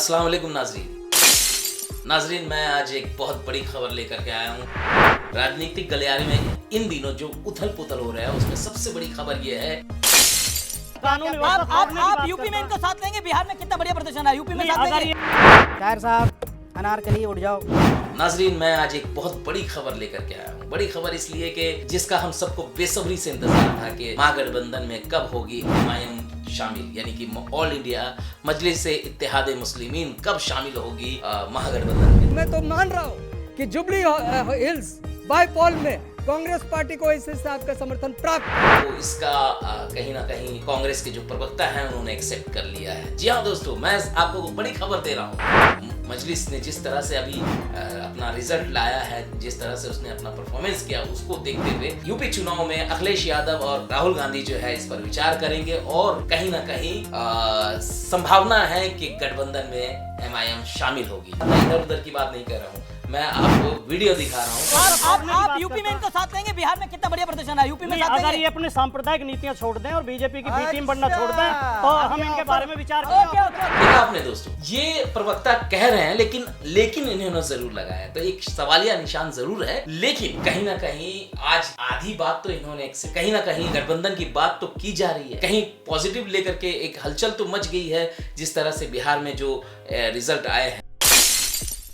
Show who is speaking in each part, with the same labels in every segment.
Speaker 1: अस्सलाम वालेकुम नाजरीन, मैं आज एक बहुत बड़ी खबर लेकर के आया हूँ। राजनीतिक गलियारे में इन दिनों जो उथल पुथल हो रहा है उसमें सबसे बड़ी खबर यह है।
Speaker 2: आप यूपी में इनको साथ लेंगे? बिहार में कितना बढ़िया प्रदर्शन है, यूपी में साथ लेंगे?
Speaker 3: शायर साहब अनारकली उठ जाओ।
Speaker 1: नाजरीन, मैं आज एक बहुत बड़ी खबर लेकर के आया हूँ। बड़ी खबर इसलिए कि जिसका हम सबको बेसब्री से इंतजार था कि महागठबंधन में कब होगी एमआईएम शामिल, यानी कि ऑल इंडिया मजलिस इत्तेहाद मुस्लिमीन कब शामिल होगी महागठबंधन में।
Speaker 4: मैं तो मान रहा हूँ कि जुबली हिल्स बाईपोल में कांग्रेस पार्टी को इस हिसाब का समर्थन प्राप्त।
Speaker 1: तो इसका कहीं ना कहीं कांग्रेस के जो प्रवक्ता हैं उन्होंने एक्सेप्ट कर लिया है। जी हाँ दोस्तों, मैं आपको बड़ी खबर दे रहा हूँ। मजलिस ने जिस तरह से अभी अपना रिजल्ट लाया है, जिस तरह से उसने अपना परफॉर्मेंस किया, उसको देखते हुए यूपी चुनाव में अखिलेश यादव और राहुल गांधी जो है इस पर विचार करेंगे और कहीं ना कहीं संभावना है कि गठबंधन में एमआईएम शामिल होगी। मैं इधर उधर की बात नहीं कर रहा हूँ, मैं आपको वीडियो दिखा रहा हूँ।
Speaker 2: आप यूपी में इनको साथ लेंगे? बिहार में कितना बढ़िया प्रदर्शन है, यूपी में साथ
Speaker 3: अगर
Speaker 2: लेंगे?
Speaker 3: ये अपने सांप्रदायिक नीतियां छोड़ दें और बीजेपी की बी टीम बनना छोड़ दें तो हम इनके बारे में विचार करेंगे।
Speaker 1: देखा आपने दोस्तों, ये प्रवक्ता कह रहे हैं लेकिन इन्होंने जरूर लगाया, तो एक सवालिया निशान जरूर है। लेकिन कहीं ना कहीं आज आधी बात तो इन्होंने कहीं ना कहीं गठबंधन की बात तो की जा रही है, कहीं पॉजिटिव लेकर के एक हलचल तो मच गई है जिस तरह से बिहार में जो रिजल्ट आए हैं।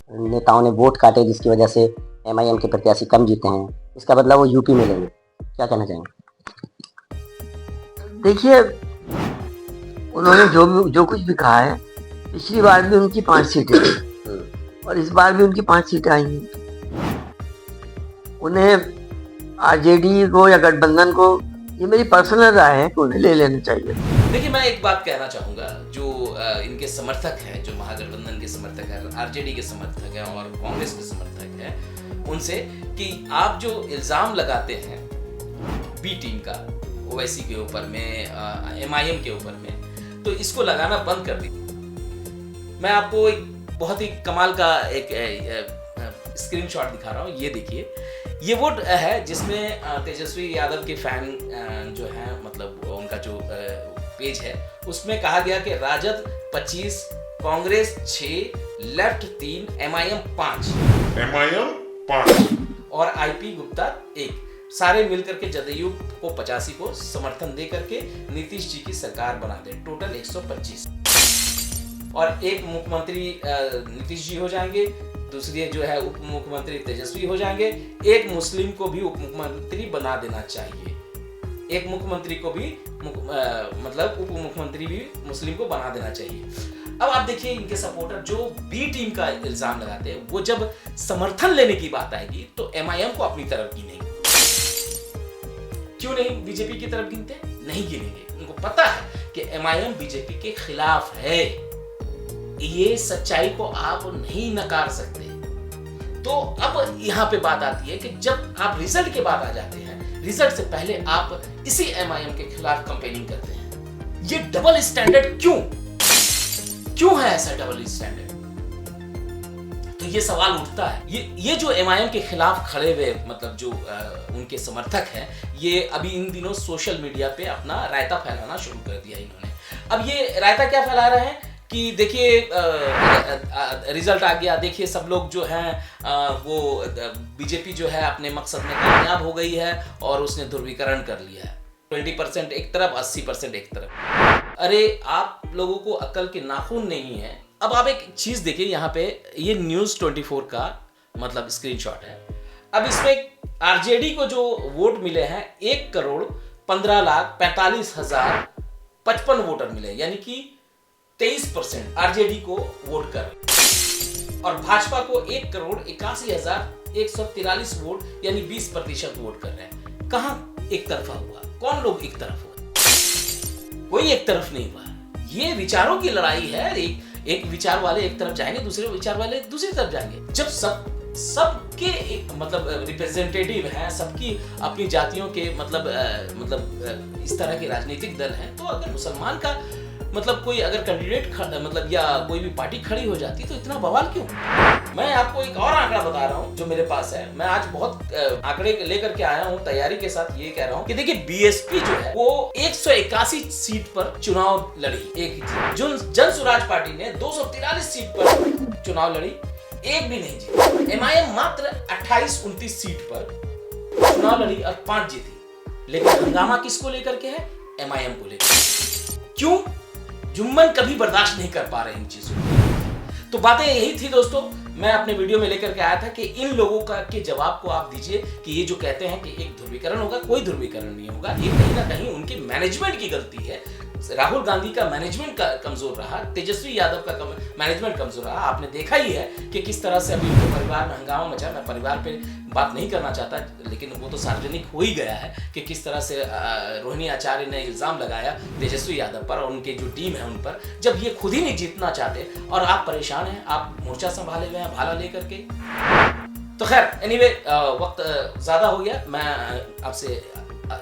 Speaker 5: नेताओं ने वोट काटे जिसकी वजह से एमआईएम के प्रत्याशी कम जीते हैं, इसका बदला वो यूपी में लेंगे। क्या कहना चाहेंगे?
Speaker 6: देखिए, उन्होंने जो कुछ भी कहा है, पिछली बार भी उनकी 5 सीटें थी और इस बार भी उनकी 5 सीटें आई हैं। उन्हें आरजेडी को या गठबंधन को, ये मेरी पर्सनल राय है कि उन्हें ले लेना चाहिए।
Speaker 1: देखिए, मैं एक बात कहना चाहूंगा, जो इनके समर्थक हैं, जो महागठबंधन के समर्थक हैं, आरजेडी के समर्थक हैं और कांग्रेस के समर्थक हैं, उनसे कि आप जो इल्जाम लगाते हैं बी टीम का ओवैसी के ऊपर में, एमआईएम के ऊपर में, तो इसको लगाना बंद कर दीजिए। मैं आपको एक बहुत ही कमाल का एक स्क्रीनशॉट दिखा रहा हूँ। ये देखिए, ये वो है जिसमें तेजस्वी यादव के फैन जो है, मतलब उनका जो पेज है, उसमें कहा गया कि राजद 25, कांग्रेस 6, लेफ्ट 3, एमआईएम 5 और आईपी गुप्ता 1, सारे मिलकर के जदयू को 85 को समर्थन दे करके नीतीश जी की सरकार बना दे। टोटल 125 और एक मुख्यमंत्री नीतीश जी हो जाएंगे, दूसरी जो है उप मुख्यमंत्री तेजस्वी हो जाएंगे, एक मुस्लिम को भी उप मुख्यमंत्री बना देना चाहिए, एक मुख्यमंत्री को भी मतलब उप मुख्यमंत्री भी मुस्लिम को बना देना चाहिए। अब आप देखिए, इनके सपोर्टर जो बी टीम का इल्जाम लगाते हैं, वो जब समर्थन लेने की बात आएगी तो एमआईएम को अपनी तरफ गिनेंगे। क्यों नहीं बीजेपी की तरफ गिनते? नहीं गिनेंगे। उनको पता है कि एमआईएम बीजेपी के खिलाफ है, ये सच्चाई को आप नहीं नकार सकते। तो अब यहाँ पे बात आती है कि जब आप रिजल्ट के बाद आ जाते हैं, रिजल्ट से पहले आप इसी एमआईएम के खिलाफ कैंपेनिंग करते हैं। ये डबल स्टैंडर्ड क्यों है ऐसा डबल स्टैंडर्ड? तो ये सवाल उठता है। ये जो एमआईएम के खिलाफ खड़े हुए, मतलब जो उनके समर्थक हैं, ये अभी इन दिनों सोशल मीडिया पे अपना रायता फैलाना शुरू कर दिया इन्होंने। अब ये रायता क्या फैला रहे हैं कि देखिए रिजल्ट आ गया, देखिए सब लोग जो हैं वो बीजेपी जो है अपने मकसद में कामयाब हो गई है और उसने ध्रुवीकरण कर लिया है। 20% एक तरफ, 80% एक तरफ। अरे आप लोगों को अक्ल के नाखून नहीं है। अब आप एक चीज देखिए, यहाँ पे ये न्यूज़ 24 का मतलब स्क्रीनशॉट है। अब इसमें आरजेडी को जो वोट मिले हैं 1,15,45,055 वोटर मिले, यानी कि 23% आरजेडी को वोट कर, और भाजपा को 1,81,143 वोट यानी 20% वोट कर रहे हैं। कहां एक तरफा हुआ? कौन लोग एक तरफ हुआ? कोई एक तरफ नहीं हुआ। ये विचारों की लड़ाई है। एक विचार वाले एक तरफ जाएंगे, दूसरे विचार वाले दूसरी तरफ जाएंगे। जब सबके एक मतलब रिप्रेजेंटेटिव हैं, सबकी अपनी जातियों के मतलब इस तरह के राजनीतिक दल हैं, तो अगर मुसलमान का मतलब कोई अगर कैंडिडेट मतलब या कोई भी पार्टी खड़ी हो जाती तो इतना बवाल क्यों? मैं आपको एक और आंकड़ा बता रहा हूं जो मेरे पास है। मैं आज बहुत आंकड़े लेकर के आया हूं तैयारी के साथ। ये कह रहा हूं कि देखिए बीएसपी जो है वो 181 सीट पर चुनाव लड़ी, एक ही थी। जो जन स्वराज पार्टी ने 243 सीट पर चुनाव लड़ी, एक भी नहीं जीती। एमआईएम मात्र 28-29 सीट पर चुनाव लड़ी और 5 जीती। लेकिन हंगामा किसको लेकर के है? एमआईएम को लेकर। क्यों? जुम्मन कभी बर्दाश्त नहीं कर पा रहे इन चीजों को। तो बातें यही थी दोस्तों, मैं अपने वीडियो में लेकर के आया था कि इन लोगों का के जवाब को आप दीजिए कि ये जो कहते हैं कि एक ध्रुवीकरण होगा, कोई ध्रुवीकरण नहीं होगा। ये कहीं ना कहीं उनकी मैनेजमेंट की गलती है। राहुल गांधी का मैनेजमेंट कमजोर रहा, तेजस्वी यादव का मैनेजमेंट कमजोर रहा। आपने देखा ही है कि किस तरह से अभी उनके परिवार में हंगामा मचा। मैं परिवार पे बात नहीं करना चाहता, लेकिन वो तो सार्वजनिक हो ही गया है कि किस तरह से रोहिणी आचार्य ने इल्जाम लगाया तेजस्वी यादव पर और उनकी जो टीम है उन पर, जब ये खुद ही नहीं जीतना चाहते और आप परेशान हैं, आप मोर्चा संभाले हुए हैं भाला लेकर के। तो खैर एनीवे, वक्त ज्यादा हो गया। मैं आपसे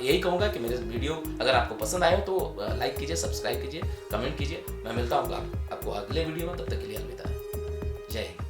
Speaker 1: यही कहूंगा कि मेरे वीडियो अगर आपको पसंद आए तो लाइक कीजिए, सब्सक्राइब कीजिए, कमेंट कीजिए। मैं मिलता हूँ आपको अगले वीडियो में, तब तक के लिए अलविदा। जय हिंद।